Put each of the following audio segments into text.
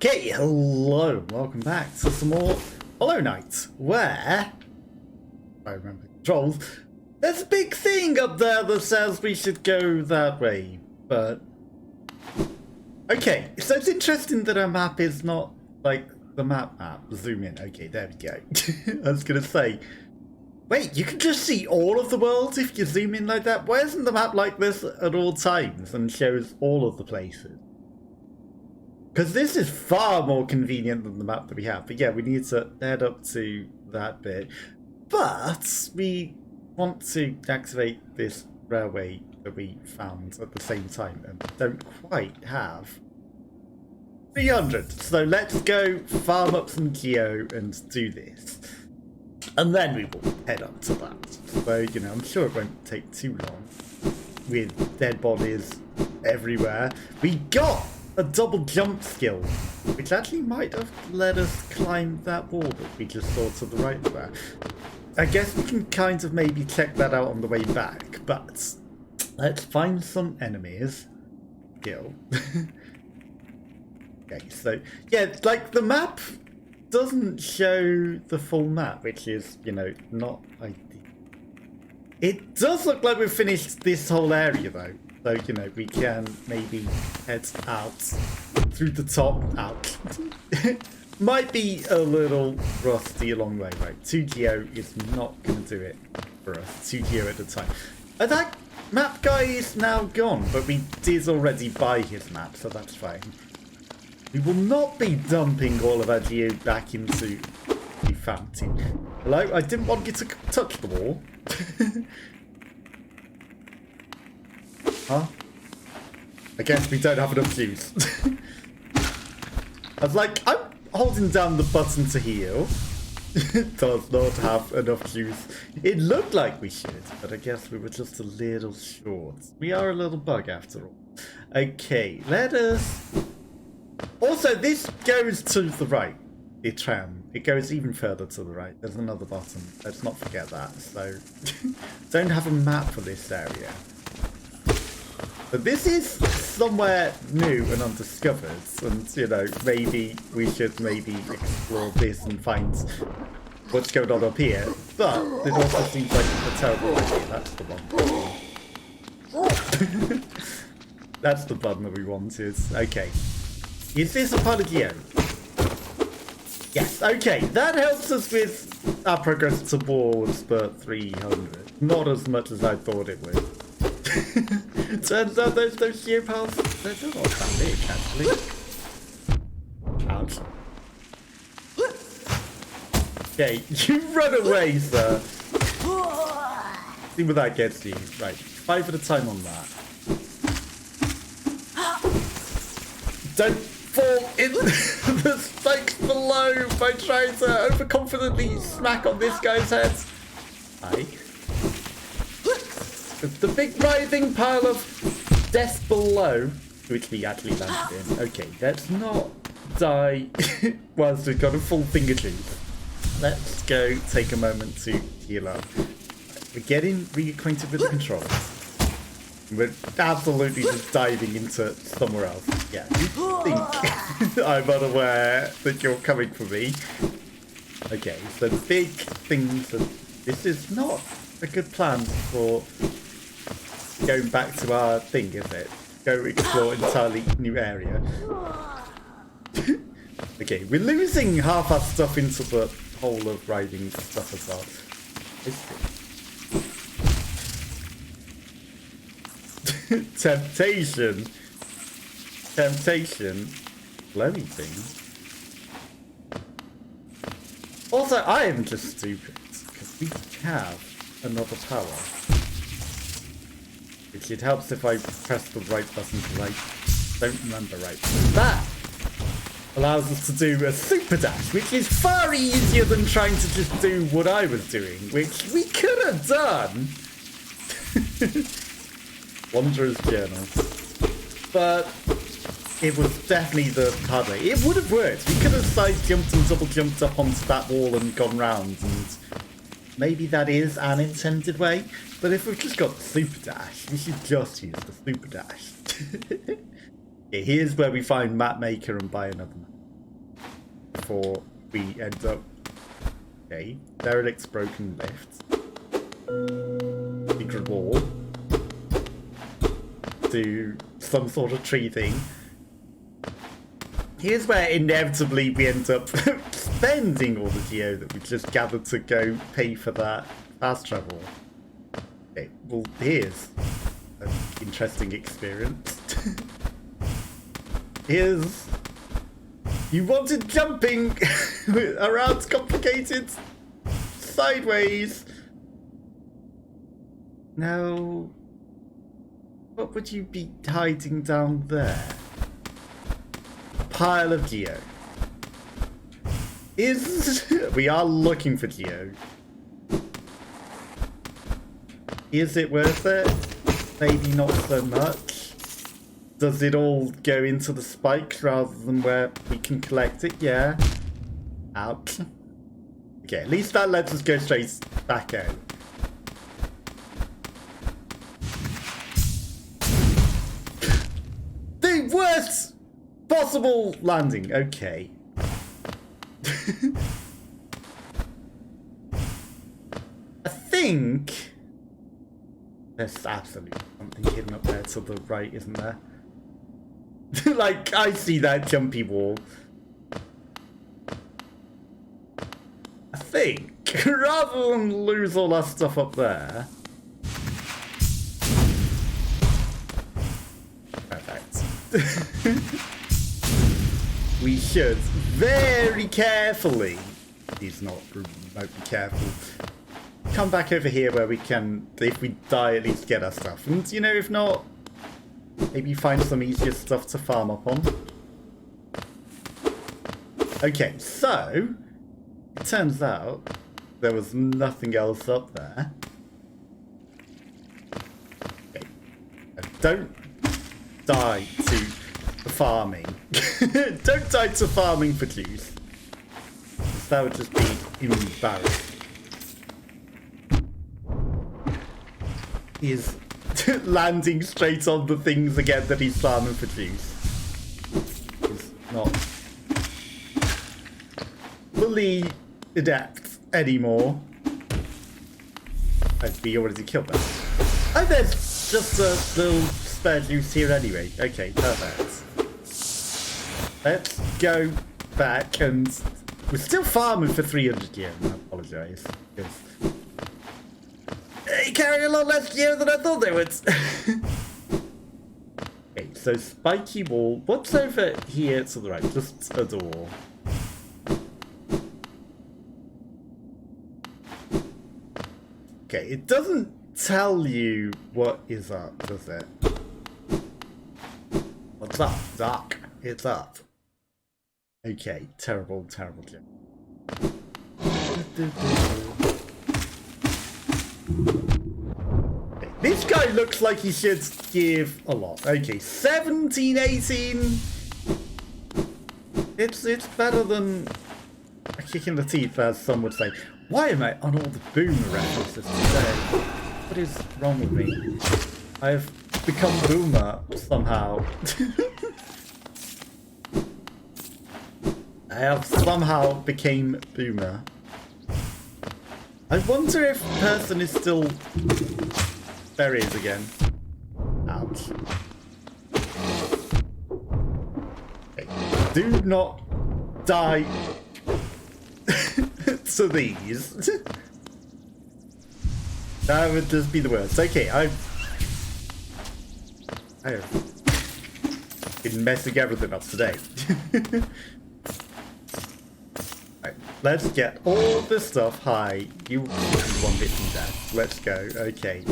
Okay, hello, welcome back to some more Hollow Knight, where, if I remember the controls, there's a big thing up there that says we should go that way, but... Okay, so it's interesting that our map is not like the map. Zoom in, okay, there we go. I was gonna say, wait, you can just see all of the world if you zoom in like that? Why isn't the map like this at all times and shows all of the places? Because this is far more convenient than the map that we have. But yeah, we need to head up to that bit. But we want to activate this railway that we found at the same time and don't quite have 300. So let's go farm up some geo and do this. And then we will head up to that. So, you know, I'm sure it won't take too long with dead bodies everywhere. We got a double jump skill, which actually might have let us climb that wall that we just saw to the right there. I guess we can kind of maybe check that out on the way back, but let's find some enemies. Skill. Okay, so yeah, like the map doesn't show the full map, which is, you know, not ideal. It does look like we've finished this whole area though. So, you know, we can maybe head out through the top, out. Might be a little rusty along the way, right? 2 geo is not going to do it for us. 2 geo at a time. That map guy is now gone, but we did already buy his map, so that's fine. We will not be dumping all of our geo back into the fountain. Hello? I didn't want you to touch the wall. Huh? I guess we don't have enough juice. I was like, I'm holding down the button to heal. It does not have enough juice. It looked like we should, but I guess we were just a little short. We are a little bug after all. Okay, let us... Also, this goes to the right. The tram. It goes even further to the right. There's another button. Let's not forget that. So, don't have a map for this area. But this is somewhere new and undiscovered, and, you know, maybe we should explore this and find what's going on up here. But it also seems like a terrible idea. That's the one. That's the button that we wanted. Okay. Is this a part of geo? Yes, okay. That helps us with our progress towards the 300. Not as much as I thought it would. Turns out those geopiles, they're not that big, actually. Ouch. Okay, you run away, sir. See what that gets you. Right, 5 at a time on that. Don't fall in the spikes below by trying to overconfidently smack on this guy's head. Aye. The big writhing pile of death below, which we actually landed in. Okay, let's not die whilst we've got a full finger juice. Let's go take a moment to heal up. We're getting reacquainted with the controls. We're absolutely just diving into somewhere else. Yeah, you think I'm unaware that you're coming for me. Okay, so big things. This is not a good plan for going back to our thing, is it? Go explore an entirely new area. Okay, we're losing half our stuff into the whole of riding stuff as well. Temptation. Temptation. Glowy thing. Also, I am just stupid, because we have another power. Which it helps if I press the right button to right. Don't remember right. That allows us to do a super dash, which is far easier than trying to just do what I was doing, which we could have done. Wanderer's Journal. But it was definitely the hard way. It would have worked. We could have side jumped and double jumped up onto that wall and gone round, and maybe that is an intended way. But if we've just got the super dash, we should just use the super dash. Okay, here's where we find map maker and buy another map. before we end up... Okay, derelict's broken lift. Secret wall. Do some sort of tree thing. Here's where inevitably we end up spending all the geo that we just gathered to go pay for that fast travel. Okay, well, here's an interesting experience. Here's... You wanted jumping around complicated sideways. Now, what would you be hiding down there? A pile of geo. We are looking for geo. Is it worth it? Maybe not so much. Does it all go into the spikes rather than where we can collect it? Yeah. Ouch. Okay, at least that lets us go straight back out. The worst possible landing. Okay. I think there's absolutely something hidden up there to the right, isn't there? Like, I see that jumpy wall. I think, rather than lose all our stuff up there... Perfect. We should very carefully, he's not remotely careful, come back over here where we can, if we die, at least get our stuff. And, you know, if not, maybe find some easier stuff to farm up on. Okay, so, it turns out there was nothing else up there. Okay. Don't die to the farming. Don't die to farming for juice. That would just be embarrassing. He is landing straight on the things again that he's farming for juice. He's not fully adept anymore. We already killed that. Oh, there's just a little spare juice here anyway. Okay, perfect. Let's go back and... We're still farming for 300 gear. I apologise. They carry a lot less gear than I thought they would. Okay, so spiky wall. What's over here to the right? Just a door. Okay, it doesn't tell you what is up, does it? What's up? Dark. It's up. Okay, terrible, terrible gym. Okay, this guy looks like he should give a lot. Okay, 17, 18. It's better than a kick in the teeth, as some would say. Why am I on all the boomer references today? What is wrong with me? I've become boomer somehow. I have somehow became boomer. I wonder if person is still... There he is again. Ouch. Okay. Do not die to these. That would just be the worst. Okay, I have been messing everything up today. Right, let's get all this stuff high. You one bit from death. Let's go. Okay.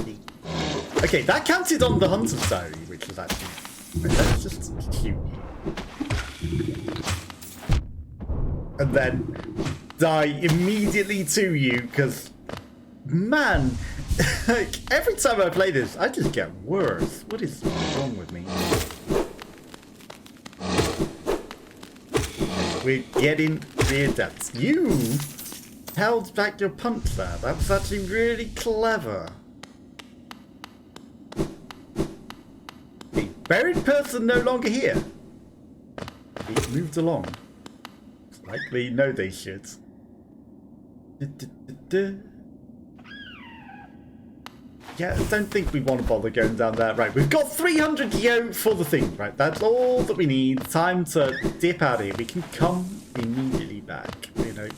Okay, that counted on the hunter's diary, which was actually... Right, that's just cute. And then die immediately to you, because... Man! Like, every time I play this, I just get worse. What is wrong with me? We're getting the depths. You held back your punch there. That was actually really clever. The buried person no longer here. He moved along. Likely, no, they should. Yeah, I don't think we want to bother going down there. Right, we've got 300 yen for the thing. Right, that's all that we need. Time to dip out of here. We can come immediately back. You know,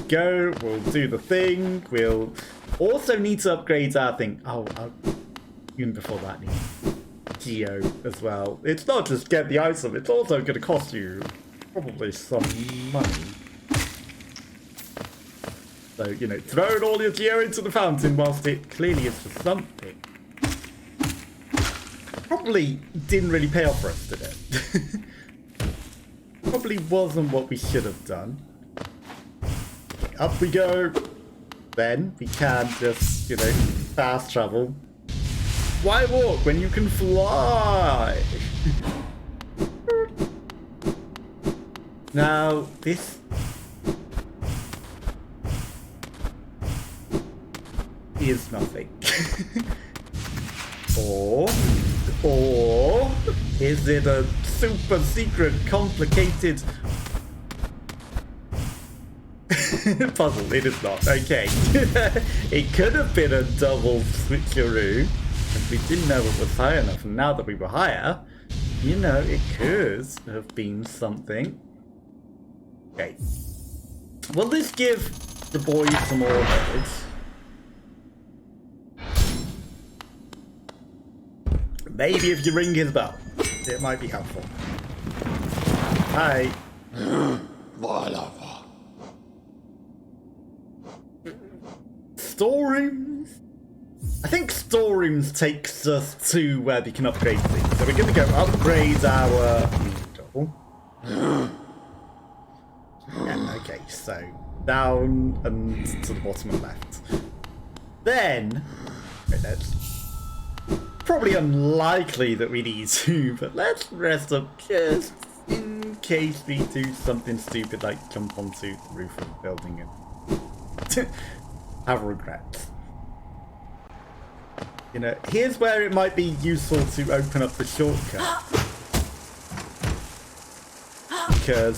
go, we'll do the thing. We'll also need to upgrade our thing. Oh, even before that, need geo as well. It's not just get the item, it's also going to cost you probably some money. So, you know, throwing all your geo into the fountain whilst it clearly is for something. Probably didn't really pay off for us, did it? Probably wasn't what we should have done. Okay, up we go. Then we can just, you know, fast travel. Why walk when you can fly? Now, this is nothing. or is it a super secret complicated puzzle? It is not. Okay. It could have been a double switcheroo if we didn't know it was high enough, and now that we were higher, you know, it could have been something. Okay. Will this give the boys some more knowledge? Maybe if you ring his bell, it might be helpful. Hi. Storerooms? I think storerooms takes us to where we can upgrade things. So we're going to go upgrade our... Yeah, okay, so down and to the bottom and left. Then... Okay, let's... Probably unlikely that we need to, but let's rest up just in case we do something stupid like jump onto the roof of the building and have regrets. You know, here's where it might be useful to open up the shortcut. Because,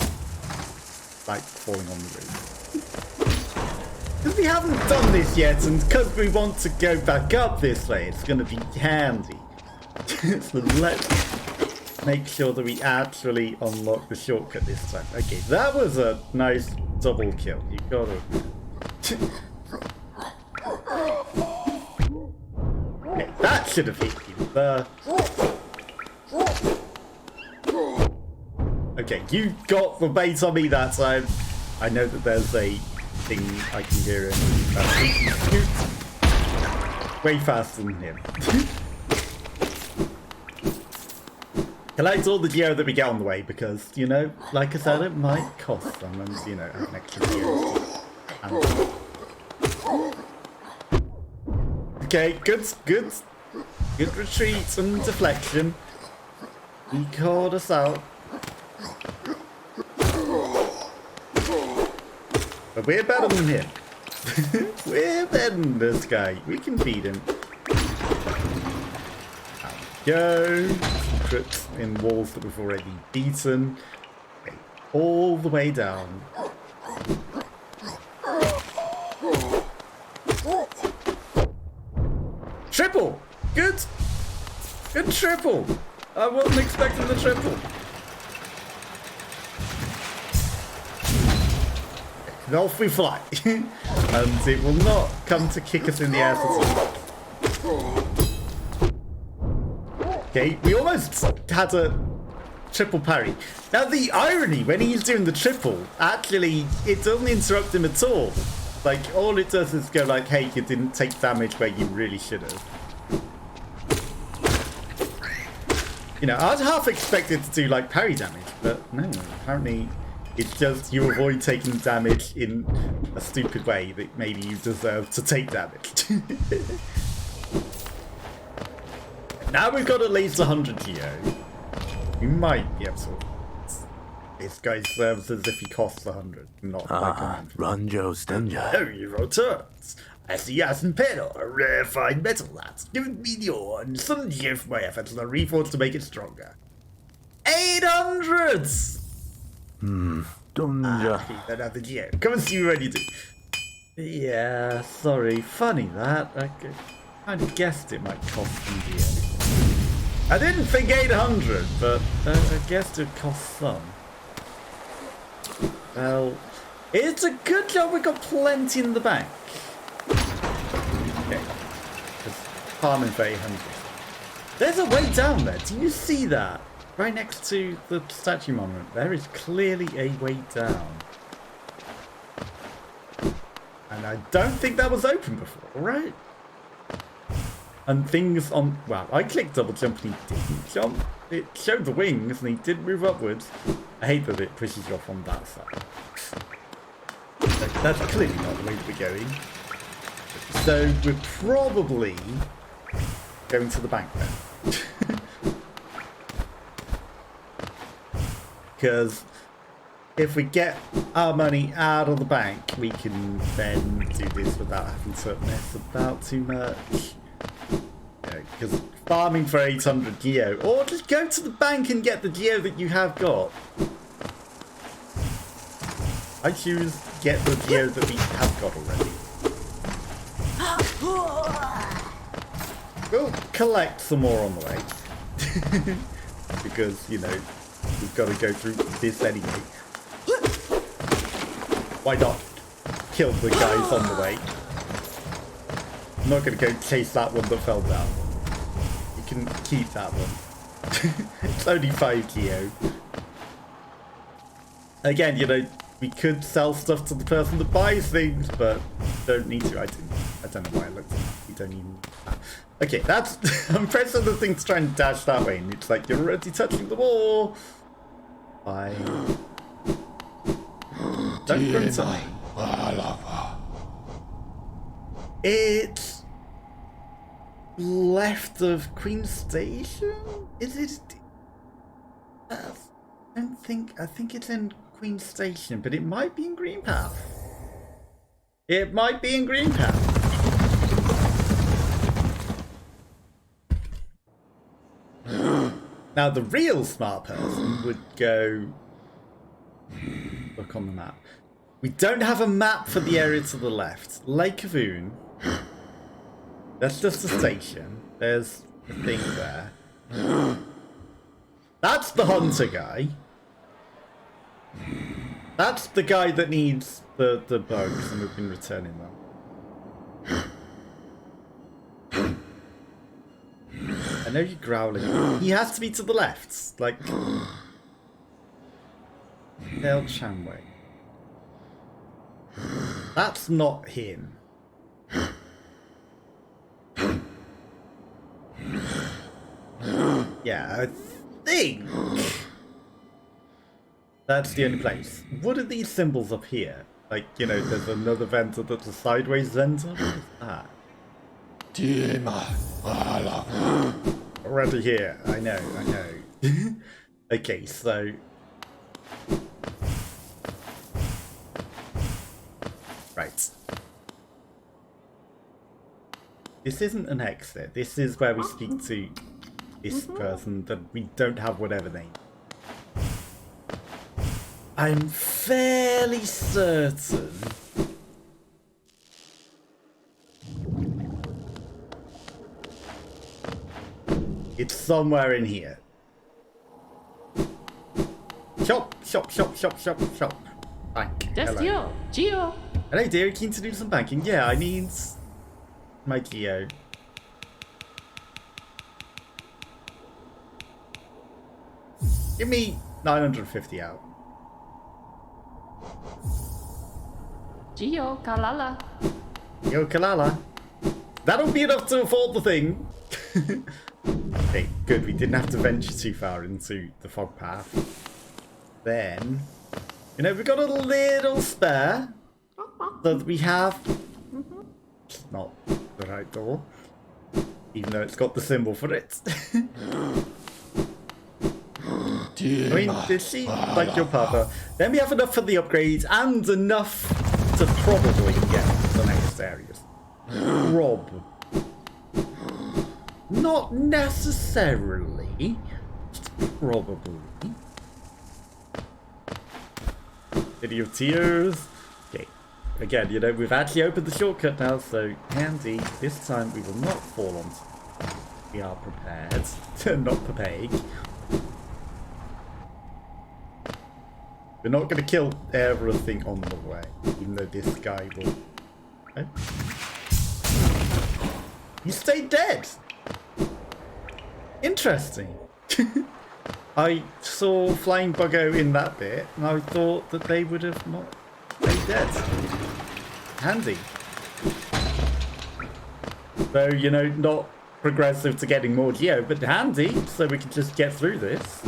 like, falling on the roof. Because we haven't done this yet, and because we want to go back up this way, it's going to be handy. So let's make sure that we actually unlock the shortcut this time. Okay, that was a nice double kill. You gotta... Okay, that should have hit you. Okay, you got the bait on me that time. I know that there's a thing I can hear him. Way faster than him. Collect all the geo that we get on the way because, you know, like I said, it might cost some and, you know, have an extra geo. Okay, good retreat and deflection. He called us out. But we're better than him. We're better than this guy. We can beat him. Go. Secrets in walls that we've already beaten. Okay, all the way down. Triple! Good! Good triple! I wasn't expecting the triple. And off we fly. And it will not come to kick us in the ass at all. Okay, we almost had a triple parry. Now the irony, when he's doing the triple, actually, it doesn't interrupt him at all. Like, all it does is go like, hey, you didn't take damage where you really should have. You know, I'd half expected to do, like, parry damage, but no, apparently it's just you avoid taking damage in a stupid way that maybe you deserve to take damage. Now we've got at least 100 geo. We might be able to... This guy serves as if he costs 100, not like a Ranjo Stenja. Oh, you returned. I see ice and pedal, a rare fine metal that's given me the ore and some geo for my efforts and a reforge to make it stronger. 800! Dunja. You don't have the geo. Come and see when you do. Yeah, sorry. Funny that. I kind of guessed it might cost some geo. I didn't think 800, but I guessed it'd cost some. Well, it's a good job we got plenty in the bank. Okay. Just farming for 800. There's a way down there. Do you see that? Right next to the statue monument. There is clearly a way down. And I don't think that was open before, right? And things on... Well, I clicked double jump and he didn't jump. It showed the wings and he did move upwards. I hate that it pushes you off on that side. That's clearly not the way we're going. So we're probably going to the bank then. Because if we get our money out of the bank, we can then do this without having to mess about too much. Because farming for 800 geo, or just go to the bank and get the geo that you have got. I choose get the geo that we have got already. We'll collect some more on the way. Because, you know, we've got to go through this anyway. Why not kill the guys on the way? I'm not going to go chase that one that fell down. You can keep that one. It's only 5 geo. Again, you know, we could sell stuff to the person that buys things, but don't need to. I don't know why I looked at that. We don't even... Okay, that's... I'm pressing the thing to try and dash that way, and it's like, you're already touching the wall. Bye. Don't run to me. It's left of Queen Station? Is it? I think it's in Queen Station, but it might be in Greenpath. It might be in Greenpath. Now the real smart person would go look on the map. We don't have a map for the area to the left. Lake of Oon. That's just a station. There's a thing there. That's the hunter guy. That's the guy that needs the bugs, and we've been returning them. I know you're growling. He has to be to the left. Like... Dale Chanway. That's not him. Yeah, I think that's the only place. What are these symbols up here? Like, you know, there's another venter that's a sideways venter. What is that? Already here. I know. Okay, so... Right. This isn't an exit. This is where we speak to this person that we don't have whatever name. I'm fairly certain it's somewhere in here. Shop. Bank. That's Hello. Geo. Hello, dear. Keen to do some banking? Yeah, I need my Geo. Give me 950 out. Geo, Kalala. Yo, Kalala. That'll be enough to afford the thing. Okay, good. We didn't have to venture too far into the fog path. Then, you know, we got a little spare. So that we have... It's not the right door. Even though it's got the symbol for it. I mean, this seems like your papa. Then we have enough for the upgrades and enough to probably get the next areas. Not necessarily. Just probably. City of Tears. Okay. Again, you know, we've actually opened the shortcut now, so handy. This time we will not fall onto. We are prepared. Not prepared. We're not going to kill everything on the way, even though this guy will. Okay. You stayed dead. Interesting. I saw Flying Buggo in that bit, and I thought that they would have not stayed dead. Handy. So, you know, not progressive to getting more geo, but handy, so we can just get through this.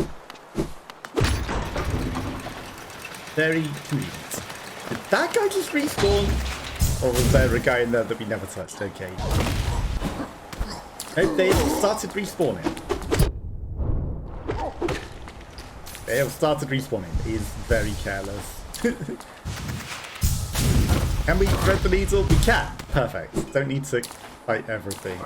Very convenient. Did that guy just respawn? Or was there a guy in there that we never touched? Okay. Oh, they started respawning. They have started respawning. He is very careless. Can we thread the needle? We can. Perfect. Don't need to fight everything.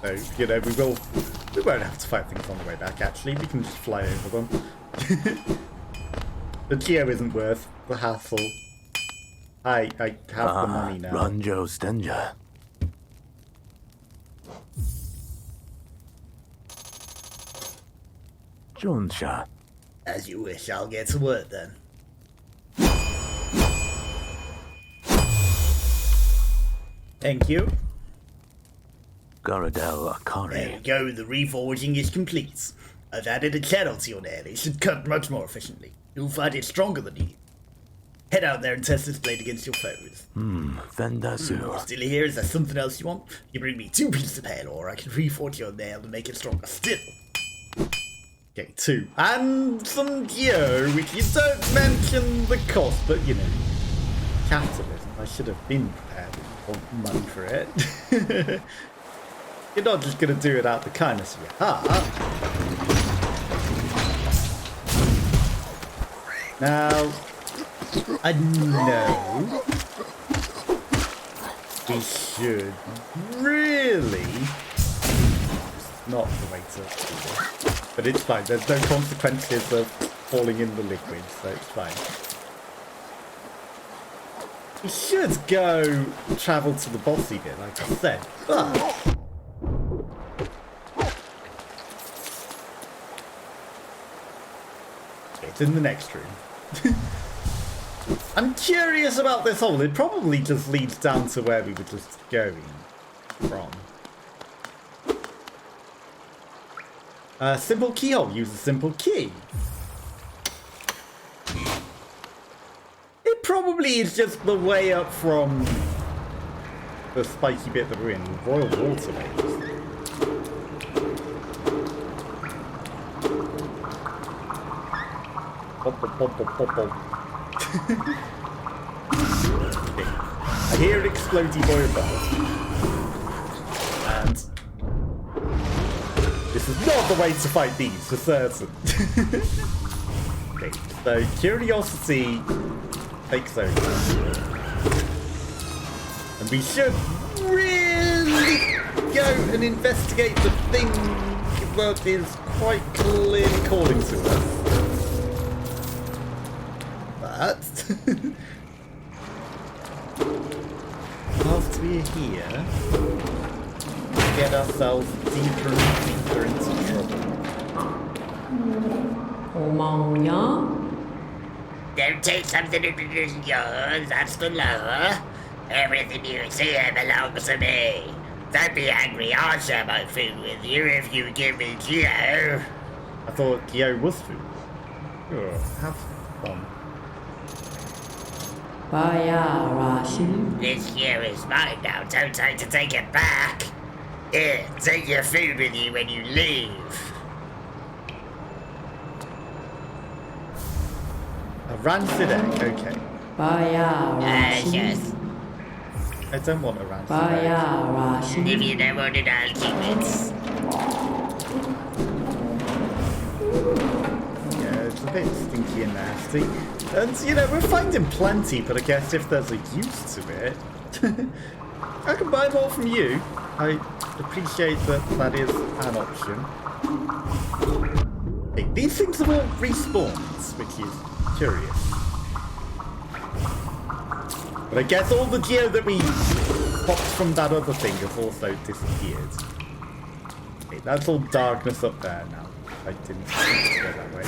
So, you know, we won't have to fight things on the way back, actually. We can just fly over them. The geo isn't worth the hassle. I have the money now. Ranjo Stenja. Jonsha. As you wish, I'll get to work then. Thank you. Garadel Akari. There we go, the reforging is complete. I've added a channel to your nail. It should cut much more efficiently. You'll find it stronger than you. Head out there and test this blade against your foes. Vendasu. Still here? Is there something else you want? You bring me 2 pieces of pale ore, I can reforge your nail and make it stronger still. Okay, 2. And some geo, which you don't mention the cost, but you know, capitalism. I should have been prepared for money for it. You're not just going to do it out the kindness of your heart. Now, I know we should really not the way to do this. But it's fine, there's no consequences of falling in the liquid, so it's fine. We should go travel to the bossy bit, like I said, but it's in the next room. I'm curious about this hole. It probably just leads down to where we were just going from. Simple keyhole. Use a simple key. It probably is just the way up from the spiky bit that we're in. Royal waterways. Pop, pop, pop, pop, pop, pop. I hear an explodey boy above. And this is not the way to fight these, for certain. Okay, so curiosity takes over. And we should really go and investigate the thing that is quite clearly calling to us. But whilst we're here, we get ourselves deeper and deeper into trouble. Don't take something that isn't yours, that's the law. Everything you see here belongs to me. Don't be angry, I'll share my food with you if you give me Geo. I thought Geo was food. Sure, have fun. This Geo is mine now, don't try to take it back. Here, take your food with you when you leave. A rancid egg, okay. Yes. I don't want a rancid egg. If you don't want it, I'll keep it. Yeah, it's a bit stinky and nasty. And, you know, we're finding plenty, but I guess if there's a use to it, I can buy more from you. I appreciate that that is an option. Okay, these things have all respawned, which is curious. But I guess all the geo that we popped from that other thing have also disappeared. Okay, that's all darkness up there now. I didn't think to go that way.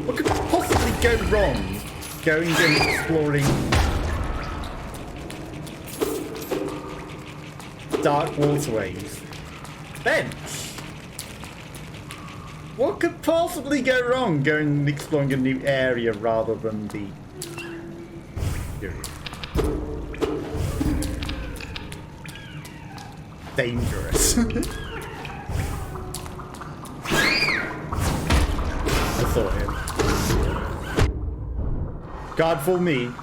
What could possibly go wrong going and exploring dark waterways? Bench! What could possibly go wrong going and exploring a new area rather than the... dangerous. I saw him. God fool me. You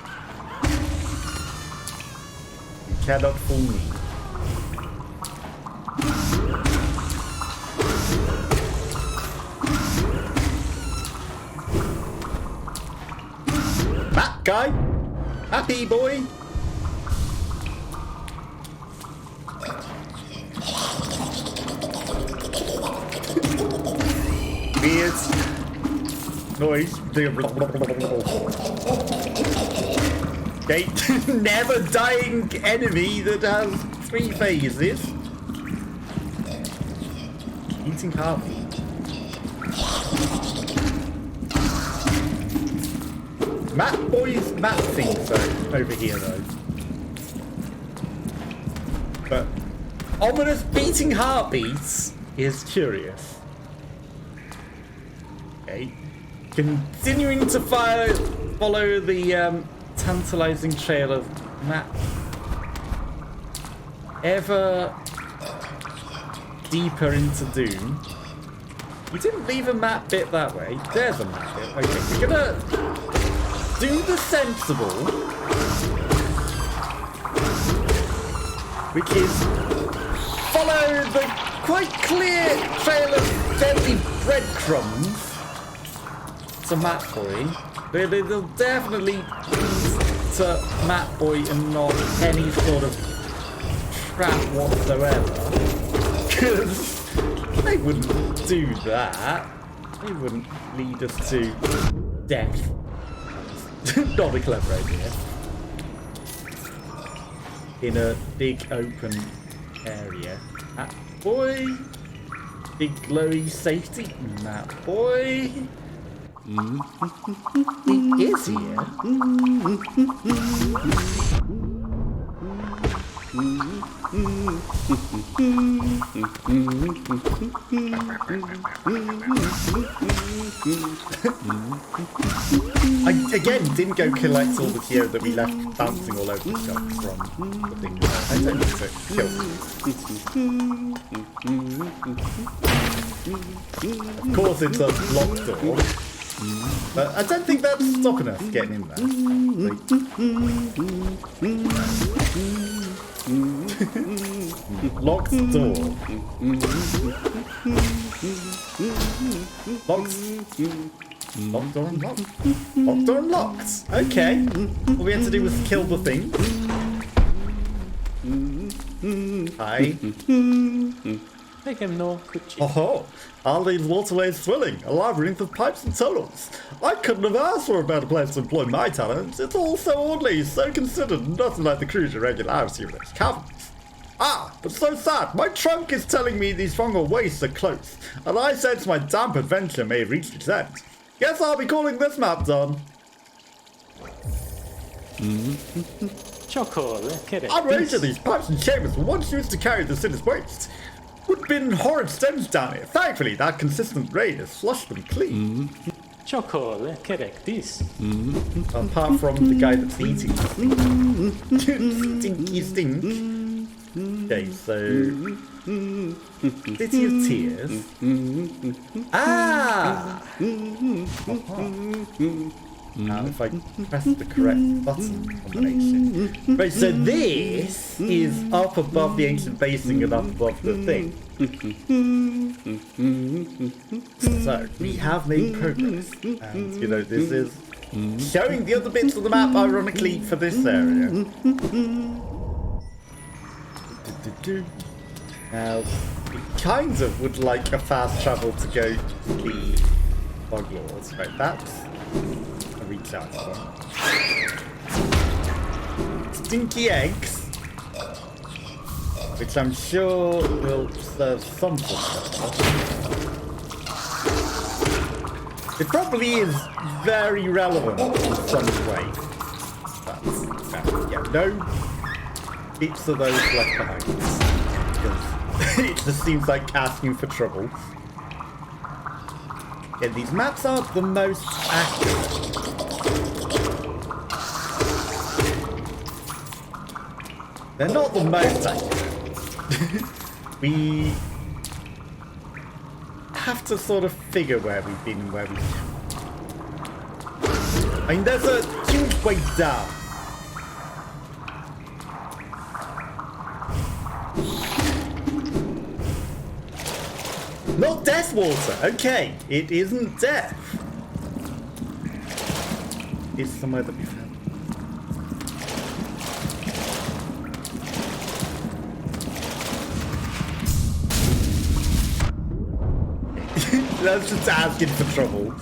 cannot fool me. Map guy? Happy boy? Weird noise. Okay, never dying enemy that has 3 phases. Eating heartbeat. Map boys, map things though, over here though. But ominous beating heartbeats is curious. Okay. Continuing to follow the tantalizing trail of map. Ever deeper into doom. We didn't leave a map bit that way. There's a map bit. Okay, we're gonna do the sensible, which is follow the quite clear trail of deadly breadcrumbs to Map Boy. They'll definitely lead to Map Boy and not any sort of trap whatsoever. Because they wouldn't do that. They wouldn't lead us to death. Not a clever idea. In a big open area. Map Boy. Big glowy safety. Map Boy. He is here. I again didn't go collect all the gear that we left bouncing all over the shop from the thing. I don't need to kill. Of course it's a locked door. But I don't think that's stopping us getting in there. Locked door. Locked door unlocked. Locked door unlocked. Okay. All we had to do was kill the thing. Hi. Oh, are these waterways thrilling? A labyrinth of pipes and tunnels. I couldn't have asked for a better place to employ my talents. It's all so orderly, so considered, and nothing like the cruise irregularity of those caverns. Ah, but so sad. My trunk is telling me these fungal wastes are close, and I sense my damp adventure may have reached its end. Guess I'll be calling this map done. Outrage of these pipes and chambers were once used to carry the city's waste. Would have been horrid stench down here. Thankfully, that consistent rain has flushed them clean. Apart from the guy that's eating stinky stink. Okay, so City of Tears. Ah! Now, if I press the correct button combination. Right, so this is up above the ancient basin and up above the thing. So, we have made progress. And, you know, this is showing the other bits of the map, ironically, for this area. Now, we kind of would like a fast travel to go to the Bog Lords. Right, that's a recharge point. Stinky eggs, which I'm sure will serve some purpose. It probably is very relevant in some way. That's, yeah, no bits of those left behind. Because it just seems like asking for trouble. Yeah, these maps aren't the most accurate. They're not the most accurate. We have to sort of figure where we've been and where we've been. I mean, there's a huge way down. Not death water. Okay, it isn't death. It's somewhere that we found. That's just asking for trouble.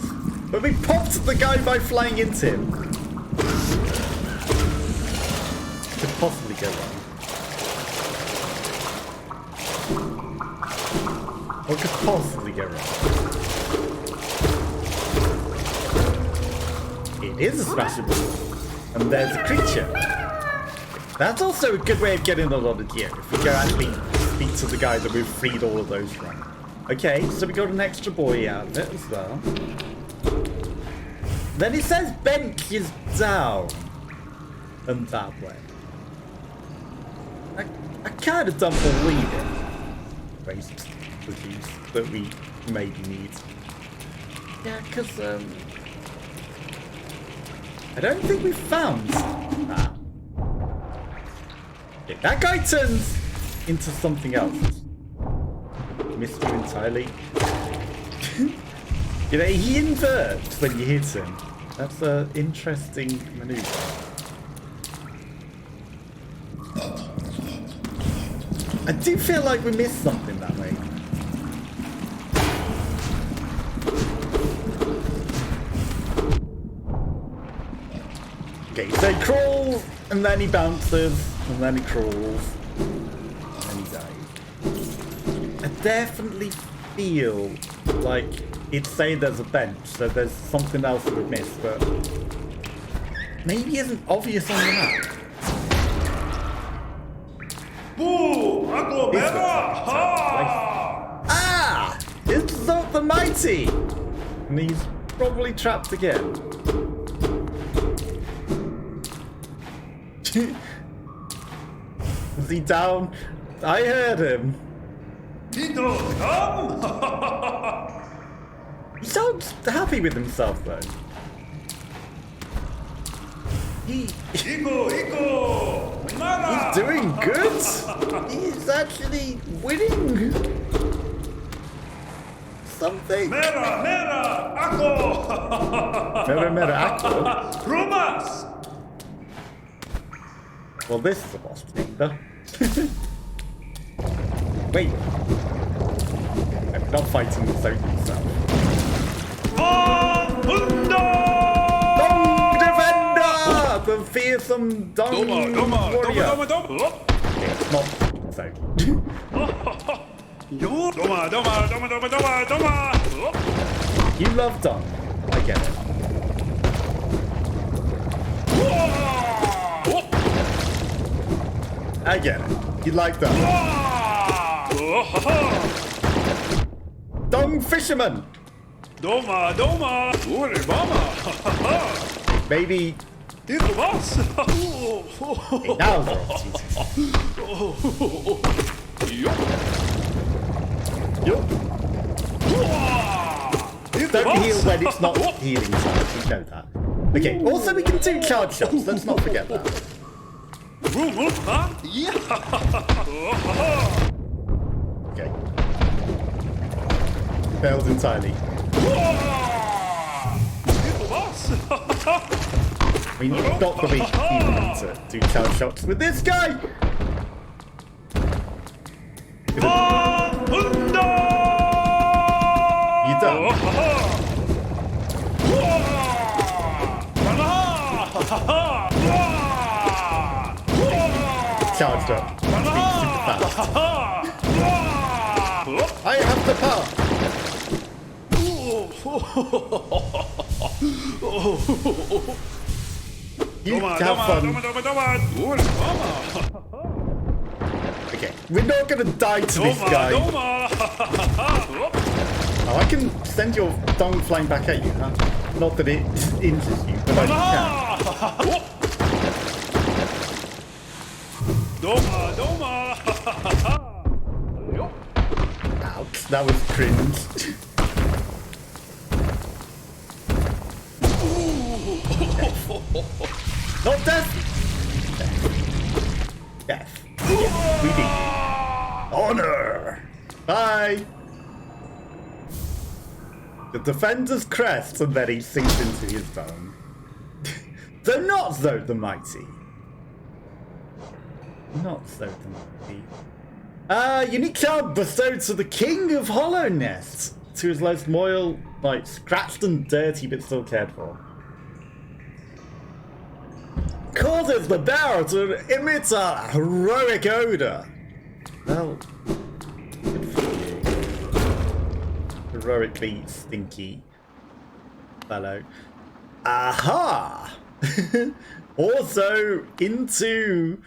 But we popped the guy by flying into him. Could possibly go wrong. What could possibly go wrong? It is a smashable. And there's a creature. That's also a good way of getting a lot of gear. If we go actually speak to the guy that we've freed all of those from. Okay, so we got an extra buoy out of it as well. Then it says bench is down. And that way. I kind of don't believe it. Waste produce that we maybe need. Yeah, because I don't think we found that. Okay, that guy turns into something else. Missed you entirely. You know, he inverts when you hit him. That's an interesting maneuver. I do feel like we missed something that way. Okay, so he crawls, and then he bounces, and then he crawls, and then he dies. I definitely feel like it's saying there's a bench, so there's something else that we've missed, but maybe isn't obvious on the map. Boo! Ako Bella! Ah! It's Zot the Mighty! And he's probably trapped again. Is he down? I heard him. Tito, come! He sounds happy with himself though. Iko! Mara! He's doing good. He's actually winning something. Mera! Ako! Mera, Aqua. Rumas! Well, this is a boss chamber. Wait. I'm not fighting the Zone himself. Dong Defender! The fearsome Dong Warrior. Okay, it's not Zone. You love Dong. I get it. I get it. You like that. Dong Fisherman! Doma! Ure mama! Maybe. Tito boss! Okay, now they're Don't heal when it's not healing time. We know that. Okay, also we can do charge shots. Let's not forget that. Okay. Failed entirely. We need not to be healing to do charge shots with this guy. Hunda! You done? Charged up. Being super fast. I have the power. You have fun. Okay, we're not gonna die to this guy. Oh, I can send your dong flying back at you, huh? Not that it injures you, but I can. Ouch, that was cringe. Not death! Death. Yes, we did. Honor! Bye! The defender's crest, and then he sinks into his bone. Though not though the mighty. Not so the mighty. Unique charm bestowed to the king of hollownest. To his most loyal, like, scratched and dirty, but still cared for. Causes the bearer to emit a heroic odor. Well, good for you. Heroically stinky fellow. Aha! Also into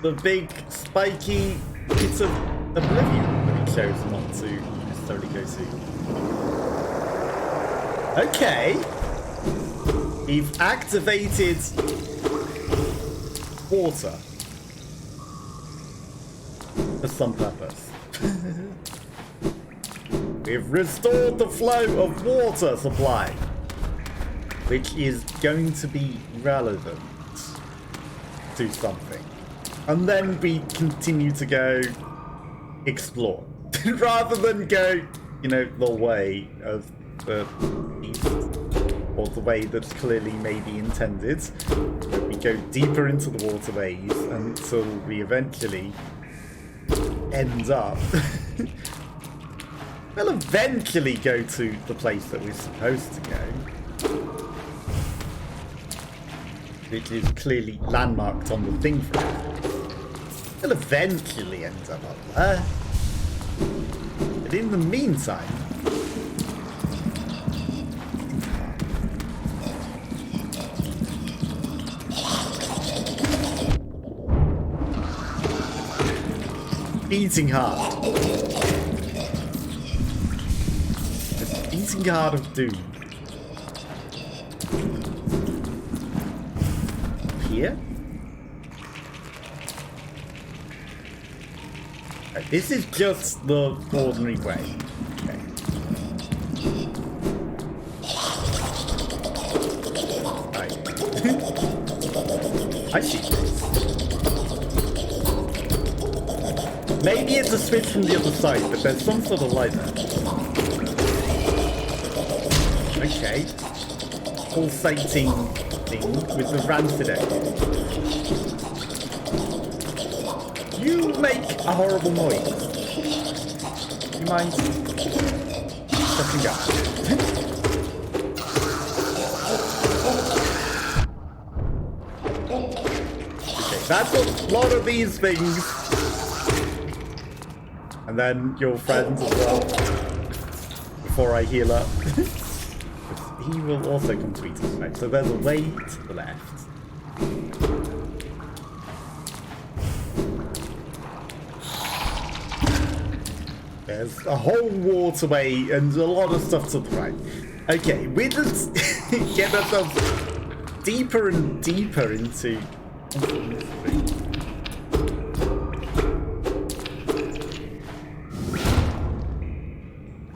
the big spiky bits of oblivion that he chose not to necessarily go to. Okay. We've activated water for some purpose. We've restored the flow of water supply, which is going to be relevant to something. And then we continue to go explore, rather than go, you know, the way of the east, or the way that's clearly maybe intended. We go deeper into the waterways until we eventually end up we'll eventually go to the place that we're supposed to go, which is clearly landmarked on the thing for it. We'll eventually end up there. But in the meantime, beating hard. The beating heart of doom. Here? Right, this is just the ordinary way. Okay. Right. I see this. Maybe it's a switch from the other side, but there's some sort of light there. Okay. Pulsating thing with the rancid egg. You make a horrible noise. You mind shutting up? Okay, that's a lot of these things. And then your friends as well, before I heal up. He will also come to eat us, right? So there's a way to the left. There's a whole waterway and a lot of stuff to the right. Okay, we just get ourselves deeper and deeper into mystery.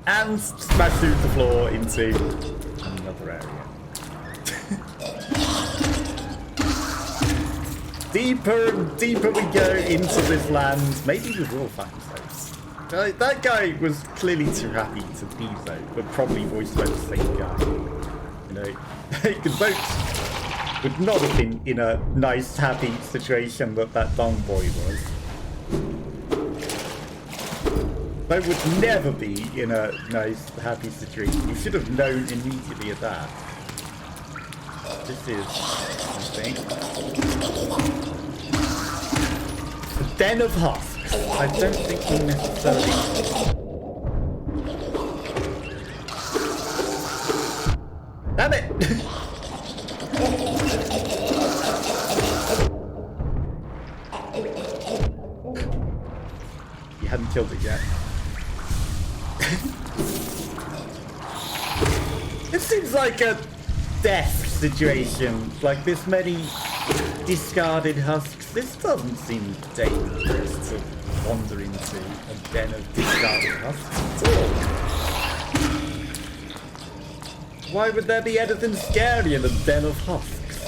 And smash through the floor into another area. Deeper and deeper we go into this land. Maybe we will find those. That guy was clearly too happy to be though, but probably voiced by the same guy. You know, because those would not have been in a nice, happy situation that Dong boy was. I would never be in a nice, happy situation. You should have known immediately of that. This is, I think, the Den of Husks. I don't think we necessarily... Damn it! You hadn't killed it yet. It seems like a death situation. Like this many discarded husks. This doesn't seem dangerous to wander into a den of discarded husks at all. Why would there be anything scary in a den of husks?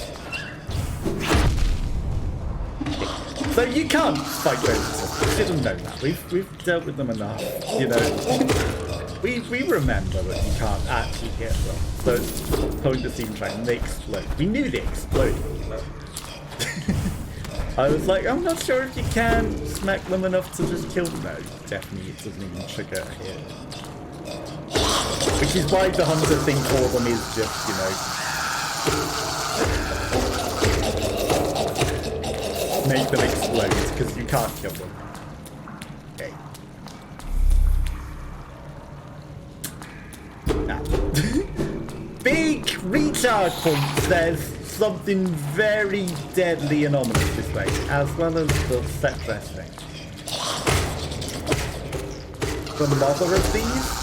So you can't fight those. You should have known that. We've dealt with them enough. You know, we remember that you can't actually hit them. So it's pointless even trying. They explode. We knew they exploded. But I was like, I'm not sure if you can smack them enough to just kill them. No, definitely it doesn't even trigger a hit. Which is why the hunter thing for them is just, you know, make them explode, because you can't kill them. Okay. Now, big recharge points. There's something very deadly and ominous this way, as well as the set dressing. The mother of these?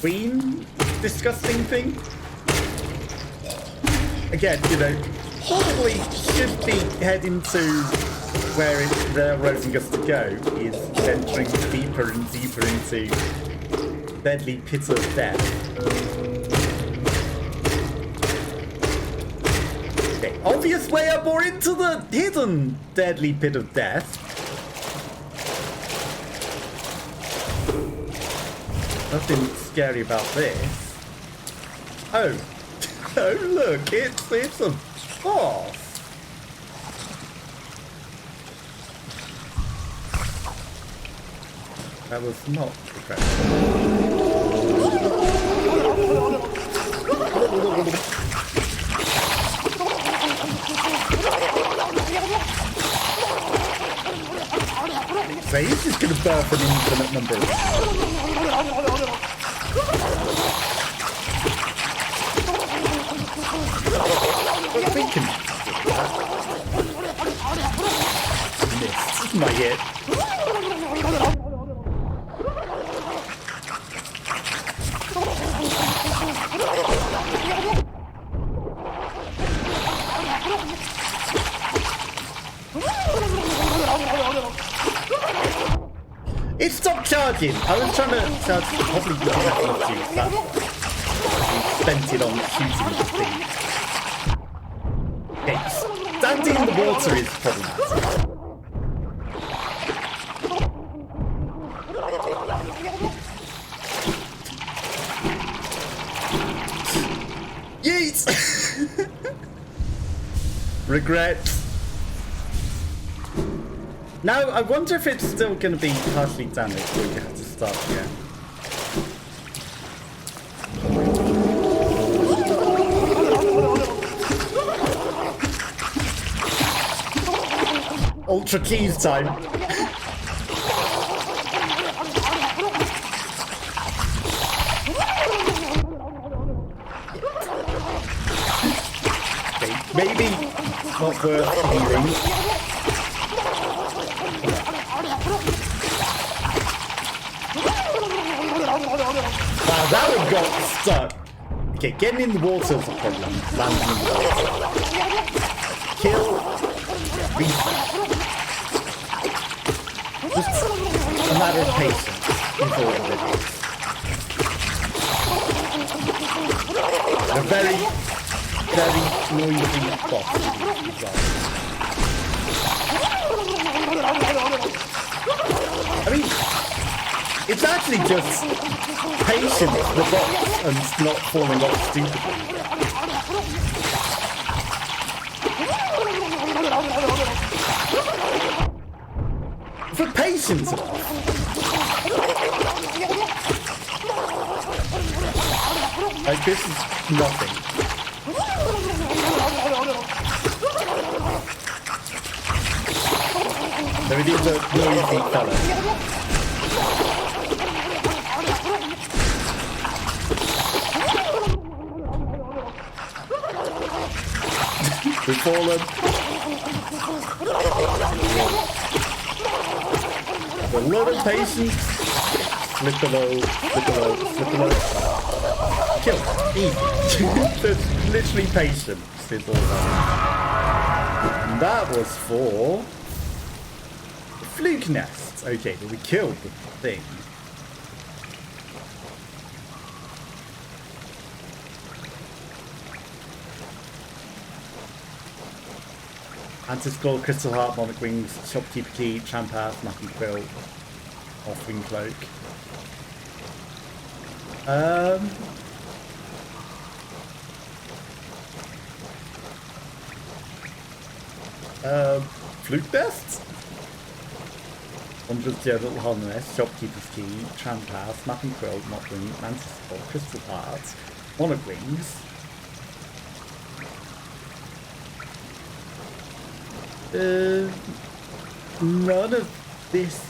Queen? Disgusting thing? Again, you know, probably should be heading to where the Rosen goes to go, is venturing deeper and deeper into deadly pit of death. Okay, obvious way up or into the hidden deadly pit of death. Nothing scary about this. Oh. Oh look, it's a boss. That was not the correct. So he's just gonna birth an infinite number of but we can miss my hit. It stopped charging. I was trying to charge, probably didn't have enough juice. That's why. Spent it on shooting the thing. Okay, standing in the water is problematic. Yeet! Regret. Now, I wonder if it's still going to be partially damaged, or you have to start again. Ultra keys time. Okay, maybe not worth healing. Wow, that one got stuck. Okay, getting in the water is a problem. Landing in the water. Kill. Reset. Just a matter of patience. Is all it is. A very, very noisy boss as well. I mean, it's actually just patience the boss and not falling off stupidly. for patience. Like, this is nothing. So it is a noisy fellow. We've fallen. A lot of patience. Slip below, slip below, slip below. Kill. Easy. There's literally patience is all that. And that was for the fluke nest. Okay, but we killed the thing. Anti-scroll, crystal heart, monarch wings, shopkeeper key, tramp-house, mapping quill, offering cloak. Fluke nest? 100 little hollownest, shopkeeper's key, tramp-house, mapping quill, monarch wing, anti-scroll, crystal heart, monarch wings. None of this.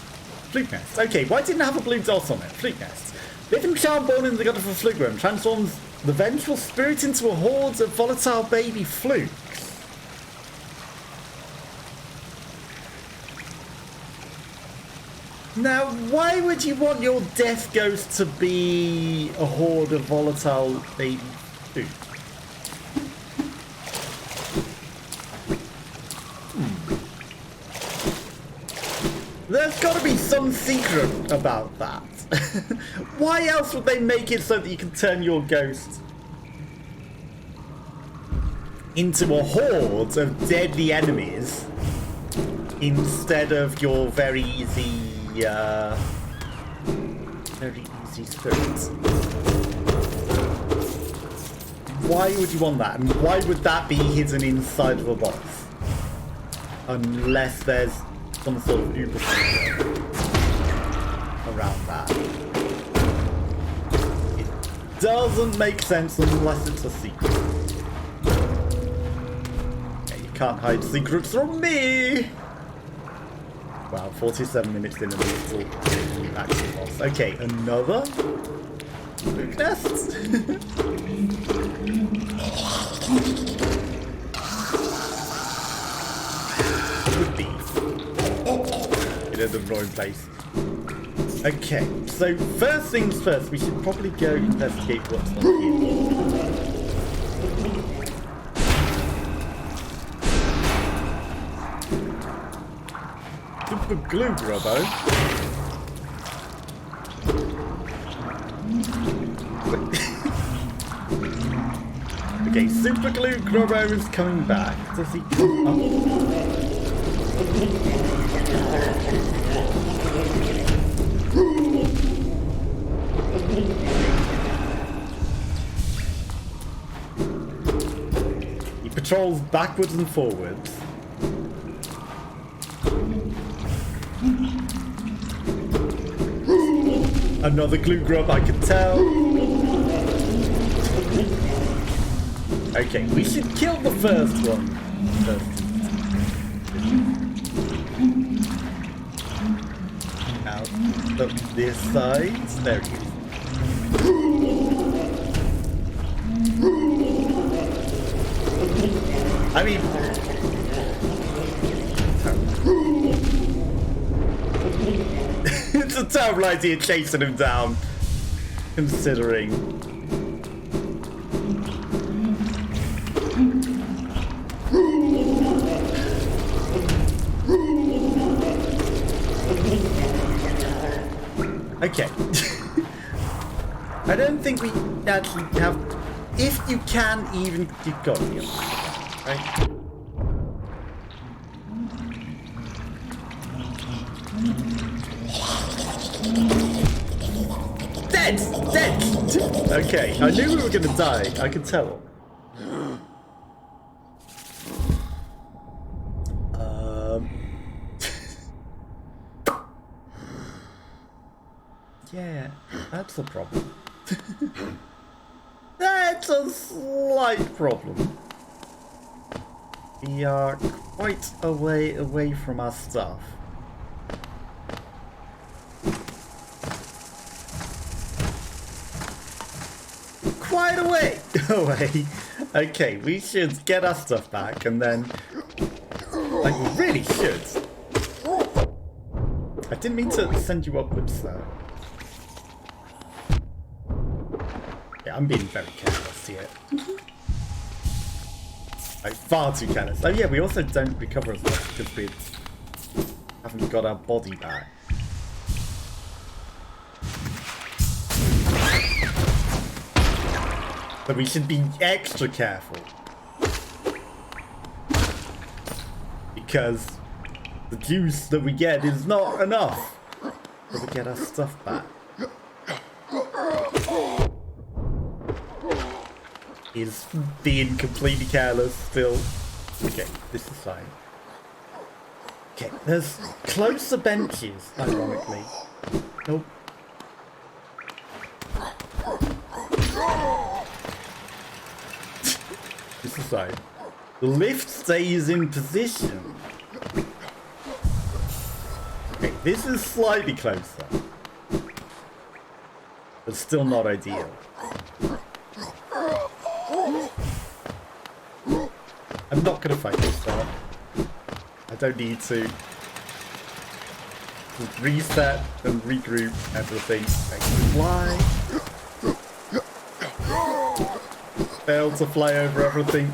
Fluke nest. Okay, why didn't it have a blue dot on it? Fluke nest. Living child born in the god of a fluke room transforms the vengeful spirit into a horde of volatile baby flukes. Now, why would you want your death ghost to be a horde of volatile baby flukes? There's got to be some secret about that. Why else would they make it so that you can turn your ghost into a horde of deadly enemies instead of your very easy spirits? Why would you want that? And why would that be hidden inside of a box? Unless there's some sort of uber secret around that. It doesn't make sense unless it's a secret. Yeah, you can't hide secrets from me! Wow, 47 minutes in and we're still back to the boss. Okay, another fluke nest? Would be in the wrong place. Okay, so first things first, we should probably go investigate what's on here. Super glue grubbo. Okay, super glue grubbo is coming back. Does he come up? He patrols backwards and forwards. Another glue grub, I can tell. Okay, we should kill the first one first. Out of this side. There he is. I mean, it's a terrible idea chasing him down, considering. Okay. I don't think we actually have. If you can even keep going, right? Dead! Dead! Okay, I knew we were gonna die. I could tell. Yeah, that's a problem. That's a slight problem. We are quite a way away from our stuff. Quite a way away. Okay, we should get our stuff back and then... Like, we really should. I didn't mean to send you upwards though. Yeah, I'm being very careless here. Like, far too careless. Oh yeah, we also don't recover as much because we haven't got our body back. So we should be extra careful. Because the juice that we get is not enough to get our stuff back. He's being completely careless still. Okay, this is fine. Okay, there's closer benches, ironically. Nope. This is fine. The lift stays in position. Okay, this is slightly closer. But still not ideal. I'm not gonna fight this though. I don't need to. Just reset and regroup everything. I can fly. Fail to fly over everything.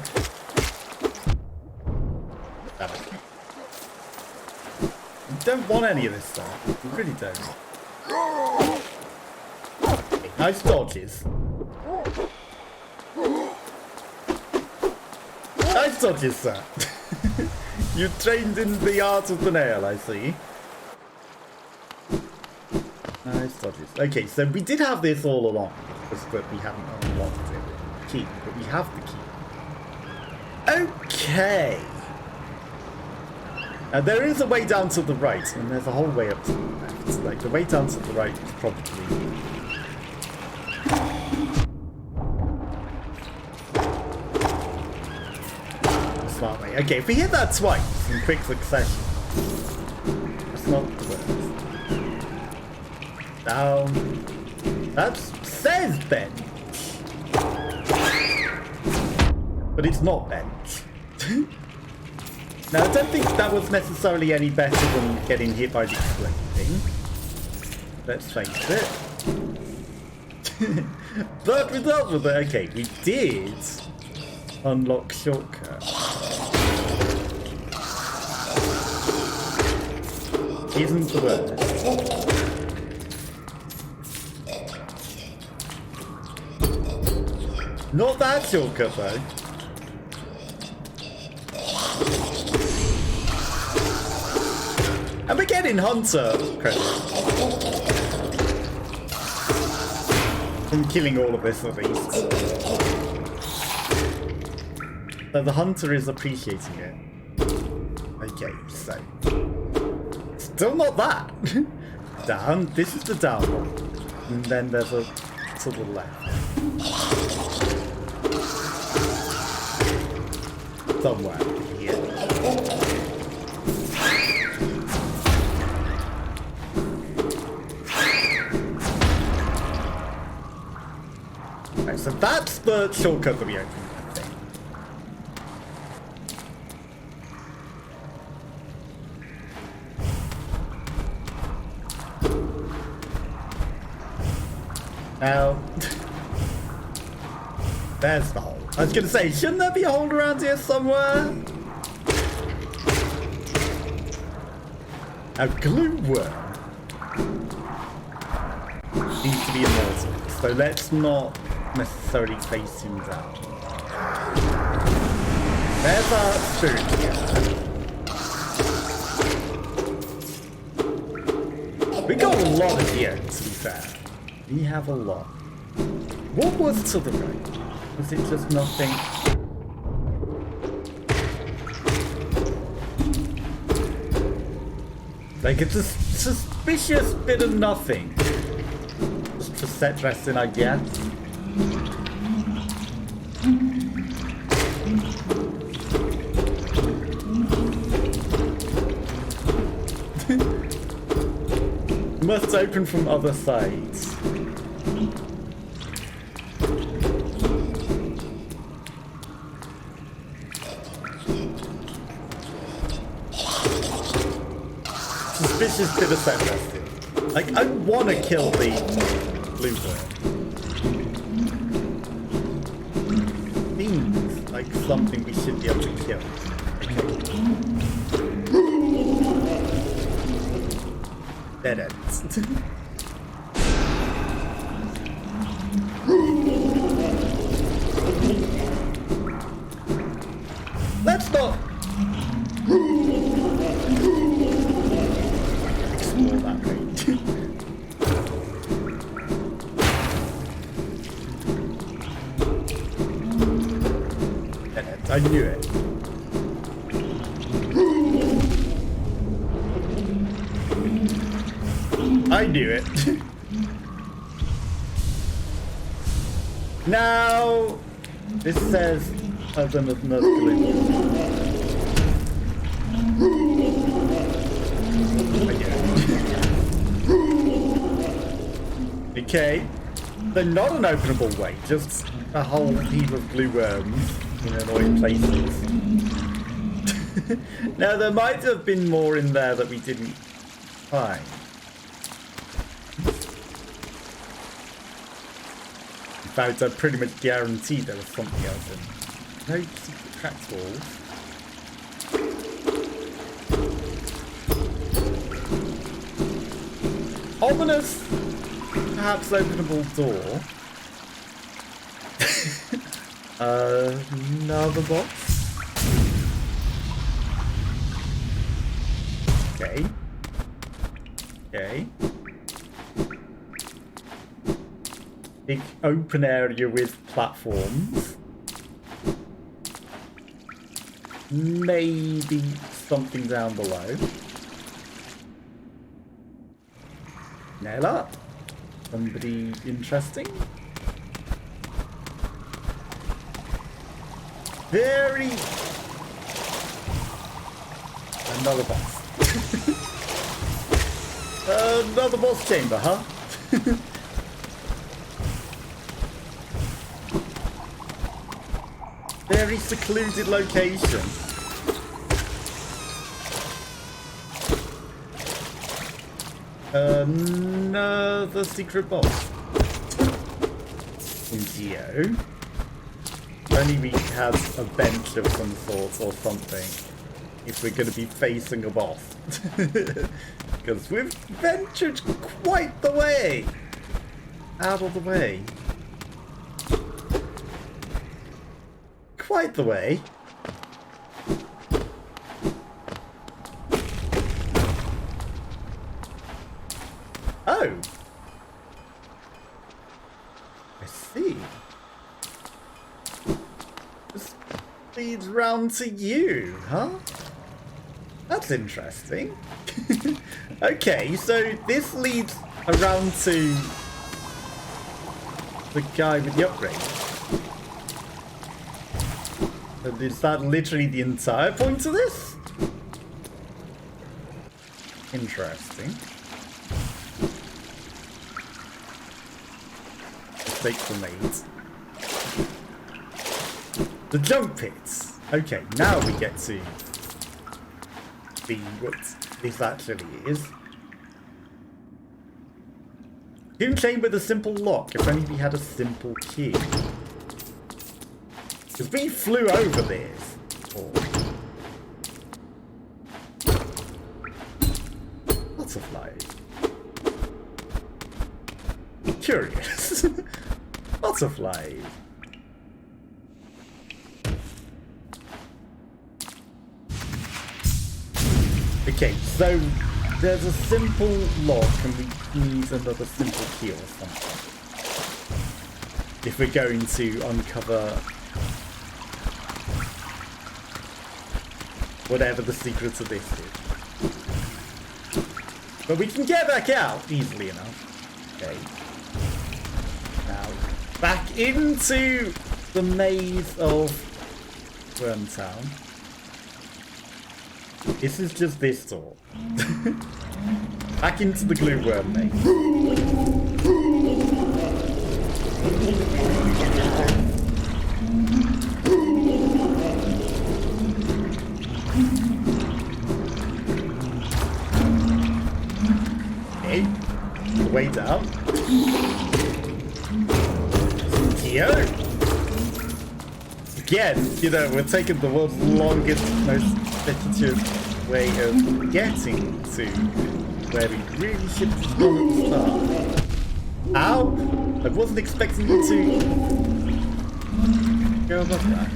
Damn it. We don't want any of this stuff. We really don't. Okay, nice dodges. Nice dodges, sir. You trained in the art of the nail, I see. Nice dodges. Okay, so we did have this all along, just that we haven't unlocked it. Key, but we have the key. Okay. Now there is a way down to the right, and there's a whole way up to the left. Like the way down to the right is probably the smart way. Okay, if we hit that twice in quick succession, that's not the worst. Down. That says bench. But it's not bench. Now, I don't think that was necessarily any better than getting hit by the exploding thing. Let's face it. But without with it, okay, we did unlock shortcut. Isn't the worst. Not that shortcut though. And we're getting Hunter credit. From killing all of this at least. So the Hunter is appreciating it. Okay, so. Still not that. Down. This is the down one. And then there's a to the left. Somewhere here. Right, so that's the shortcut that we opened, I think. Now, there's the hole. I was gonna say, shouldn't there be a hole around here somewhere? A glue worm needs to be immortal, so let's not necessarily face him down. There's our spirit here. We got a lot of here, to be fair. We have a lot. What was to the right? Was it just nothing? Like it's a suspicious bit of nothing. for set dressing, I guess. Must open from other sides. Suspicious bit of set dressing. Like, I want to kill the bluebird. Seems like something we should be able to kill. Dead ends. Let's not explore that range. Dead ends. I knew it. I knew it. Now, this says other than another glue. Okay, they're not an openable way, just a whole heap of glue worms in annoying places. Now, there might have been more in there that we didn't find. In fact, I'm pretty much guaranteed there was something else in. No secret tracks walls. Ominous, perhaps openable door. Another box. Okay. Okay. Big open area with platforms. Maybe something down below. Nail up. Somebody interesting. Very... Another boss. Another boss chamber, huh? Very secluded location. Another secret boss. Geo. Only we have a bench of some sort or something. If we're going to be facing a boss. Because we've ventured quite the way. Out of the way. Quite the way. Oh. I see. This leads round to you, huh? That's interesting. Okay, so this leads around to the guy with the upgrade. And is that literally the entire point of this? Interesting. Mistakes were made. The jump pits. Okay, now we get to see what this actually is. Tomb chamber with a simple lock. If only we had a simple key. Because we flew over this. Butterfly. Curious. Butterfly. Okay, so there's a simple lock and we need another simple key or something. If we're going to uncover whatever the secret of this is. But we can get back out easily enough. Okay. Back into the maze of Wormtown. This is just this door. Back into the glue worm maze. Okay, way down. Here. Again, you know, we're taking the world's longest, most repetitive way of getting to where we really should have gone at the start. Ow! I wasn't expecting you to go above that.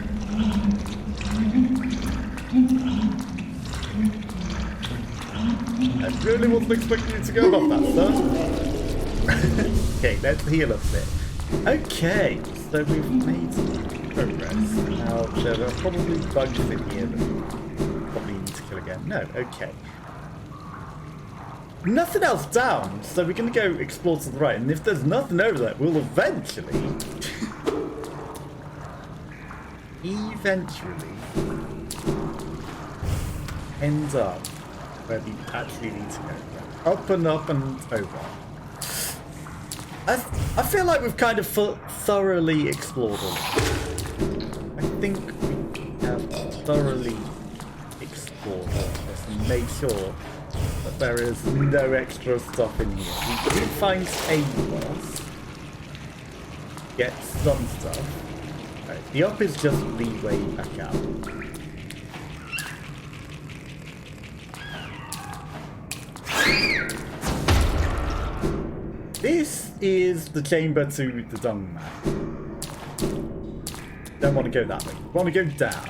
I really wasn't expecting you to go above that, sir. Okay, let's heal a bit. Okay, so we've made progress. Now, there are probably bugs in here that we probably need to kill again. No, okay. Nothing else down, so we're going to go explore to the right, and if there's nothing over there, we'll eventually end up where we actually need to go. Up and over. I feel like we've kind of thoroughly explored all of this. I think we have thoroughly explored all of this and made sure that there is no extra stuff in here. We did find aimless. Get some stuff. Right, the up is just leeway back out. This is the chamber to the dung man. Don't want to go that way. Want to go down.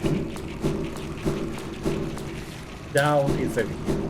Down is over here.